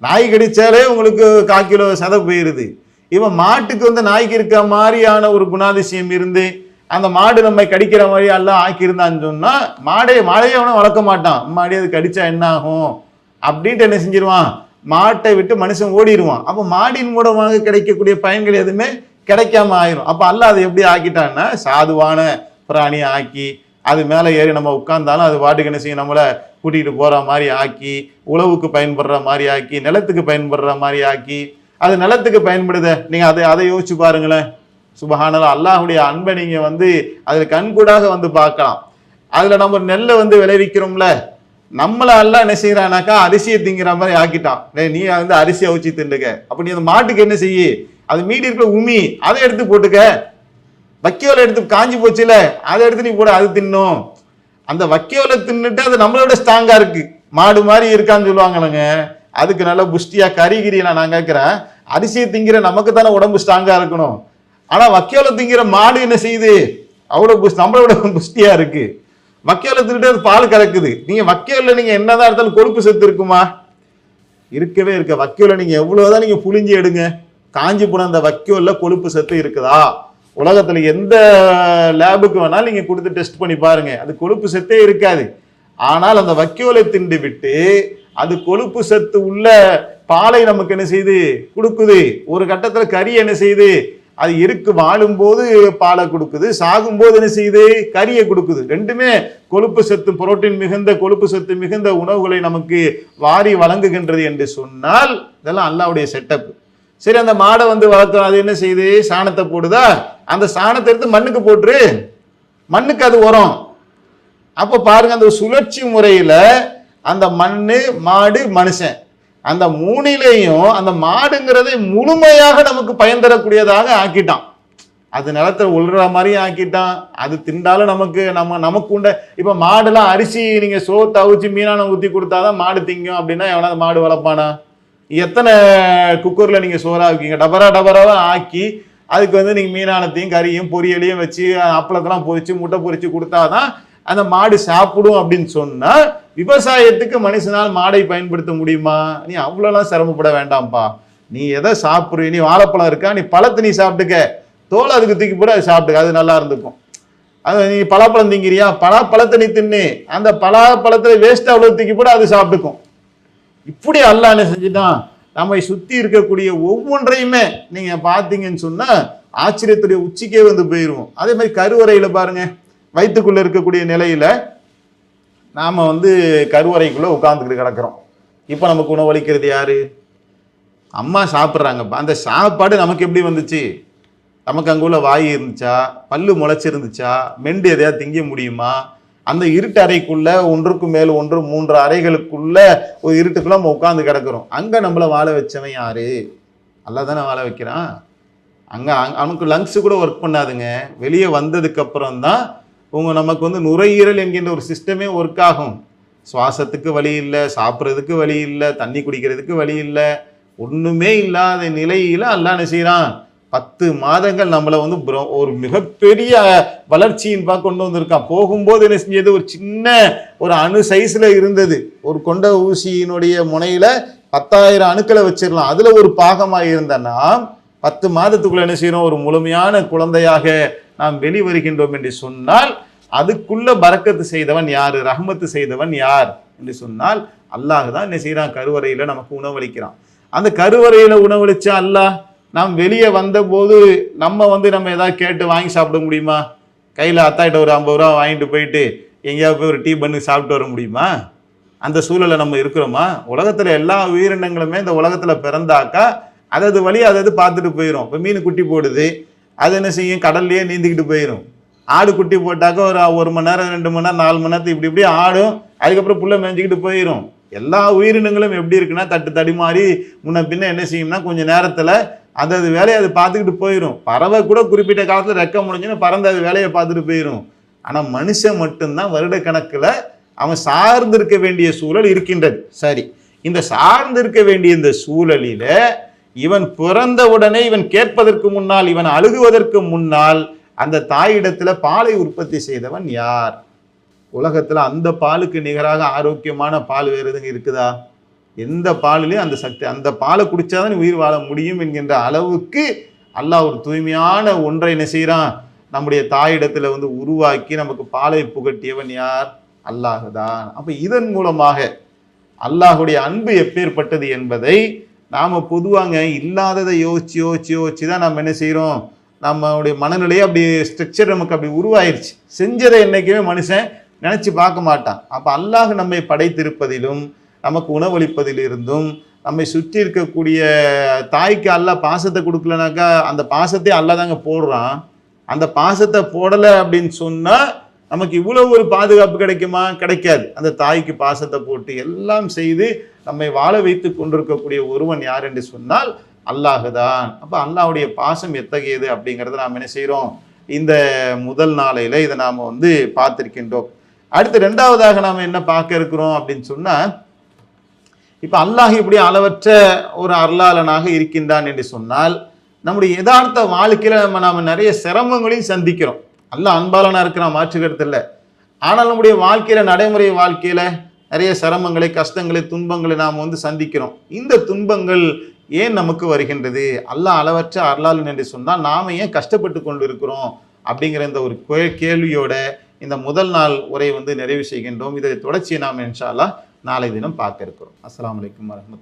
நாய் கடிச்சாலே உங்களுக்கு 1/4 கிலோ சதை போயிடுது. இவன் மாட்டுக்கு வந்து நாய்க்கு இருக்க மாதிரியான ஒரு குணாதிசயம் இருந்து அந்த மாடு நம்ம கடிக்கிற மாதிரி எல்லாம் ஆக்கியிருந்தான்னு சொன்னா மாடையே அவனை வளர்க்க மாட்டான். மாடி அது கடிச்சா என்ன ஆகும் அப்படின்ட்டு என்ன செஞ்சிருவான், மாட்டை விட்டு மனுஷன் ஓடிடுவான். அப்போ மாடின் மூலமாக கிடைக்கக்கூடிய பயன்கள் எதுவுமே கிடைக்காம ஆயிரும். அப்போ அல்லாஹ் அதை எப்படி ஆக்கிட்டான்னா சாதுவான பிராணியை ஆக்கி அது மேலே ஏறி நம்ம உட்கார்ந்தாலும் அது பாட்டுக்கு என்ன செய்யும், நம்மளை கூட்டிகிட்டு போகிற மாதிரி ஆக்கி, உழவுக்கு பயன்படுற மாதிரி ஆக்கி, நிலத்துக்கு பயன்படுற மாதிரி ஆக்கி, அது நிலத்துக்கு பயன்படுத நீங்கள் அதை யோசிச்சு பாருங்களேன். சுபஹானல்லாஹ், அல்லாஹ்வுடைய அன்பை நீங்கள் வந்து அதில் கண்கூடாக வந்து பார்க்கலாம். அதில் நம்ம நெல்லை வந்து விளைவிக்கிறோம்ல, நம்மளை எல்லாம் என்ன செய்யறானாக்கா அரிசியை திங்கிற மாதிரி ஆக்கிட்டான். நீ வந்து அரிசியை வச்சு தின்னுக்க. அப்ப நீ அந்த மாட்டுக்கு என்ன செய்ய, அது மீடி இருக்கிற உமி அதை எடுத்து போட்டுக்க, வக்கியோலை எடுத்து காஞ்சி போச்சுல அதை எடுத்து நீ போட, அது தின்னும். அந்த வக்கியோலை தின்னுட்டு அது நம்மளோட ஸ்ட்ராங்கா இருக்கு, மாடு மாதிரி இருக்கான்னு சொல்லுவாங்களேங்க. அதுக்கு நல்ல புஷ்டியா கறிகிரியெல்லாம் நான் கேட்கிறேன். அரிசியை திங்கிற நமக்கு தானே உடம்பு ஸ்ட்ராங்கா இருக்கணும். ஆனா வக்கியோலை திங்கிற மாடு என்ன செய்யுது, அவ்வளவு நம்மளோட புஷ்டியா இருக்கு. வக்கியோலை தின்னுட்டு அது பால் கறக்குது. நீங்க வக்கியோல நீங்க என்னதான் இருந்தாலும் கொழுப்பு சத்து இருக்குமா? இருக்கவே இருக்க. வக்கியோல நீங்க எவ்வளவுதான் நீங்க புளிஞ்சி எடுங்க, காஞ்சி போன அந்த வக்கியோல கொழுப்பு சத்து இருக்குதா? உலகத்துல எந்த லேபுக்கு வேணாலும் நீங்க கொடுத்து டெஸ்ட் பண்ணி பாருங்க, அது கொழுப்பு சத்தே இருக்காது. ஆனால் அந்த வக்கியோலை திண்டு விட்டு அது கொழுப்பு சத்து உள்ள பாலை நமக்கு என்ன செய்யுது, கொடுக்குது. ஒரு கட்டத்துல கறி என்ன செய்யுது, அது இருக்கு வாழும்போது பாலை கொடுக்குது, சாகும்போது என்ன செய்யுது, கறியை கொடுக்குது. ரெண்டுமே கொழுப்பு சத்து, புரோட்டீன் மிகுந்த கொழுப்பு சத்து மிகுந்த உணவுகளை நமக்கு வாரி வழங்குகின்றது என்று சொன்னால் இதெல்லாம் அல்லாஹ்வுடைய செட்டப். சரி, அந்த மாடை வந்து வளர்க்குறோம், அது என்ன செய்யுது, சாணத்தை போடுதா, அந்த சாணத்தை எடுத்து மண்ணுக்கு போட்டுரு, மண்ணுக்கு அது உரம். அப்ப பாருங்க, அந்த சுழற்சி முறையில அந்த மண்ணு, மாடு, மனுஷன், அந்த மூணிலையும் அந்த மாடுங்கிறதை முழுமையாக நமக்கு பயன் தரக்கூடியதாக ஆக்கிட்டான். அது நிலத்துல உள்ற மாதிரியும் ஆக்கிட்டான். அது திண்டாலும் நமக்கு உண்ட. இப்ப மாடுலாம் அரிசி நீங்க சோத்தை அவிச்சு மீனான ஊத்தி கொடுத்தாதான் மாடு திங்கும் அப்படின்னா எவனாவது மாடு வளர்ப்பானா? எத்தனை குக்கர்ல நீங்க சோறா வைக்கீங்க, டபராவா ஆக்கி அதுக்கு வந்து நீங்க மீனானத்தையும் கறியும் பொரியலையும் வச்சு அப்பளத்தெல்லாம் பொரிச்சு முட்டை பொரிச்சு கொடுத்தாதான் அந்த மாடு சாப்பிடும் அப்படின்னு சொன்னா, விவசாயத்துக்கு மனுஷனால் மாடை பயன்படுத்த முடியுமா? நீ அவ்வளோலாம் சிரமப்பட வேண்டாம்ப்பா. நீ எதை சாப்பிட்ற, நீ வாழைப்பழம் இருக்கா, நீ பழத்தை நீ சாப்பிட்டுக்க, தோலை அதுக்கு தூக்கி போட அது சாப்பிட்டுக்க, அது நல்லா இருந்துக்கும். அது நீ பலாப்பழம் திங்கிறியா, பலாப்பழத்தை நீ தின்னு, அந்த பலாப்பழத்தை வேஸ்ட்டாக அவ்வளோ தூக்கி போட அது சாப்பிட்டுக்கும். இப்படி அல்லாஹ் என்ன செஞ்சுட்டான், நம்மை சுற்றி இருக்கக்கூடிய ஒவ்வொன்றையுமே நீங்கள் பார்த்தீங்கன்னு சொன்னால் ஆச்சரியத்துடைய உச்சிக்கே வந்து போயிடுவோம். அதே மாதிரி கருவறையில் பாருங்க, வயிற்றுக்குள்ளே இருக்கக்கூடிய நிலையில் நாம் வந்து கருவறைக்குள்ளே உட்காந்துக்கிட்டு கிடக்கிறோம். இப்போ நமக்கு உணவளிக்கிறது யாரு? அம்மா சாப்பிட்றாங்கப்பா. அந்த சாப்பாடு நமக்கு எப்படி வந்துச்சு? நமக்கு அங்கே உள்ள வாய் இருந்துச்சா, பல்லு முளைச்சிருந்துச்சா, மெண்டு எதையாவது திங்க முடியுமா? அந்த இருட்டு அறைக்குள்ள ஒன்றுக்கும் மேல் ஒன்று 3 அறைகளுக்குள்ள ஒரு இருட்டுக்குள்ள நம்ம உட்காந்து கிடக்கிறோம். அங்கே நம்மளை வாழ வச்சவன் யாரு? அல்லாஹ் தானே வாழ வைக்கிறான். அங்கே அவனுக்கு லங்ஸு கூட ஒர்க் பண்ணாதுங்க. வெளியே வந்ததுக்கு அப்புறம் தான் நமக்கு வந்து நுரையீரல் என்கின்ற ஒரு சிஸ்டமே ஒர்க் ஆகும். சுவாசத்துக்கு வழி இல்லை, சாப்பிட்றதுக்கு வழி இல்லை, தண்ணி குடிக்கிறதுக்கு வழி இல்லை, ஒன்றுமே இல்லாத நிலையில் அல்லாஹ் என்ன செய்கிறான், 10 மாதங்கள் நம்மளை வந்து ஒரு மிகப்பெரிய வளர்ச்சியின் கொண்டு வந்திருக்கான். போகும்போது என்ன செஞ்சது, ஒரு சின்ன ஒரு அணு சைஸில் இருந்தது. ஒரு கொண்ட ஊசியினுடைய முனையில் 10,000 அணுக்களை வச்சிடலாம். அதில் ஒரு பாகமாக இருந்தனா 10 மாதத்துக்குள்ள என்ன செய்யறோம், ஒரு முழுமையான குழந்தையாக நாம் வெளிவருகின்றோம் என்று சொன்னால் அதுக்குள்ள பரக்கத்து செய்தவன் யாரு, ரஹ்மத்து செய்தவன் யார் என்று சொன்னால் அல்லாஹ் தான் என்ன செய்யறான், கருவறையில நமக்கு உணவளிக்கிறான். அந்த கருவறையில உணவளிச்சா அல்லாஹ் நாம் வெளியே வந்த போது நம்ம ஏதாவது கேட்டு வாங்கி சாப்பிட முடியுமா? கையில் அத்தாயிட்ட ஒரு 50 ரூபா வாங்கிட்டு போயிட்டு எங்கேயாவது போய் ஒரு டீ பண்ணி சாப்பிட்டு வர முடியுமா? அந்த சூழலை நம்ம இருக்கிறோமா? உலகத்தில் எல்லா உயிரினங்களுமே இந்த உலகத்தில் பிறந்தாக்கா அது வழி அதை பார்த்துட்டு போயிடும். இப்போ மீன் குட்டி போடுது, அது என்ன செய்யும், கடல்லையே நீந்திக்கிட்டு போயிடும். ஆடு குட்டி போட்டாக்கா ஒரு 1 மணி நேரம் 2 மணி நேரம் 4 மணி நேரத்துக்கு இப்படி ஆடும், அதுக்கப்புறம் புல்லை மேய்ஞ்சிக்கிட்டு போயிடும். எல்லா உயிரினங்களும் எப்படி இருக்குன்னா தட்டு தடிமாறி முன்ன பின்ன என்ன செய்யும்னா கொஞ்சம் நேரத்தில் அது வேலையை அது பார்த்துக்கிட்டு போயிடும். பறவை கூட குறிப்பிட்ட காலத்தில் ரெக்க முடிஞ்சுன்னு பறந்து அது வேலையை பார்த்துட்டு போயிடும். ஆனால் மனுஷன் மட்டும்தான் வருட கணக்கில் அவன் சார்ந்திருக்க வேண்டிய சூழல் இருக்கின்றது. சரி, இந்த சார்ந்திருக்க வேண்டிய இந்த சூழலில் இவன் பிறந்த உடனே இவன் கேட்பதற்கு முன்னால், இவன் அழுகுவதற்கு முன்னால் அந்த தாயிடத்துல பாலை உற்பத்தி செய்தவன் யார்? உலகத்துல அந்த பாலுக்கு நிகராக ஆரோக்கியமான பால் வேறு எதுங்க இருக்குதா? எந்த பாலிலையும் அந்த சக்தி, அந்த பாலை குடிச்சாதான் உயிர் வாழ முடியும் என்கின்ற அளவுக்கு அல்லாஹ் ஒரு தூய்மையான ஒன்றை என்ன செய்யறான், நம்முடைய தாயிடத்துல உருவாக்கி நமக்கு பாலை புகட்டியவன் யார்? அல்லாஹ் தான். அப்ப இதன் மூலமாக அல்லாஹுடைய அன்பு எப்பேற்பட்டது என்பதை நாம பொதுவாங்க இல்லாததை யோசிச்சு தான் நம்ம என்ன செய்யறோம், நம்மளுடைய மனநிலையை அப்படி ஸ்ட்ரக்சர் நமக்கு அப்படி உருவாயிருச்சு. செஞ்சதை என்னைக்குமே மனுஷன் நினைச்சு பார்க்க மாட்டான். அப்ப அல்லாஹ் நம்மை படைத்திருப்பதிலும் நமக்கு உணவளிப்பதிலிருந்தும் நம்மை சுற்றி இருக்கக்கூடிய தாய்க்கு அல்லாஹ் பாசத்தை கொடுக்கலனாக்கா அந்த பாசத்தை அல்லாஹ் தாங்க போடுறான். அந்த பாசத்தை போடலை அப்படின்னு சொன்னா நமக்கு இவ்வளவு ஒரு பாதுகாப்பு கிடைக்குமா? கிடைக்காது. அந்த தாய்க்கு பாசத்தை போட்டு எல்லாம் செய்து நம்மை வாழ வைத்து கொண்டிருக்கக்கூடிய ஒருவன் யார் என்று சொன்னால் அல்லாஹ் தான். அப்போ அல்லாஹ்வுடைய பாசம் எத்தகையது அப்படிங்கிறத நாம் என்ன செய்கிறோம், இந்த முதல் நாளையில இதை நாம் பார்த்திருக்கின்றோம். அடுத்து 2வதாக நாம் என்ன பார்க்க இருக்கிறோம் அப்படின்னு சொன்னால், இப்போ அல்லாஹ் இப்படி அளவற்ற ஒரு அருளாளனாக இருக்கின்றான் என்று சொன்னால் நம்முடைய யதார்த்த வாழ்க்கையில் நாம் நிறைய சிரமங்களையும் சந்திக்கிறோம். அல்லாஹ் அன்பாளனா இருக்கிறான், மாற்று கருத்து இல்லை. ஆனால் நம்முடைய வாழ்க்கையில், நடைமுறை வாழ்க்கையில் நிறைய சிரமங்களை, கஷ்டங்களை, துன்பங்களை நாம் சந்திக்கிறோம். இந்த துன்பங்கள் ஏன் நமக்கு வருகின்றது? அல்லாஹ் அளவற்ற அருளாளன் என்று சொன்னால் நாம் ஏன் கஷ்டப்பட்டு கொண்டு இருக்கிறோம் அப்படிங்கிற இந்த ஒரு கேள்வியோட இந்த முதல் நாள் உரை நிறைவு செய்கின்றோம். இதை தொடர்ச்சியை நாம் இன்ஷா அல்லாஹ் நாளை தினம் பார்க்க இருக்கிறோம். அஸ்ஸலாமு அலைக்கும் வரஹ்மத்துல்லாஹி.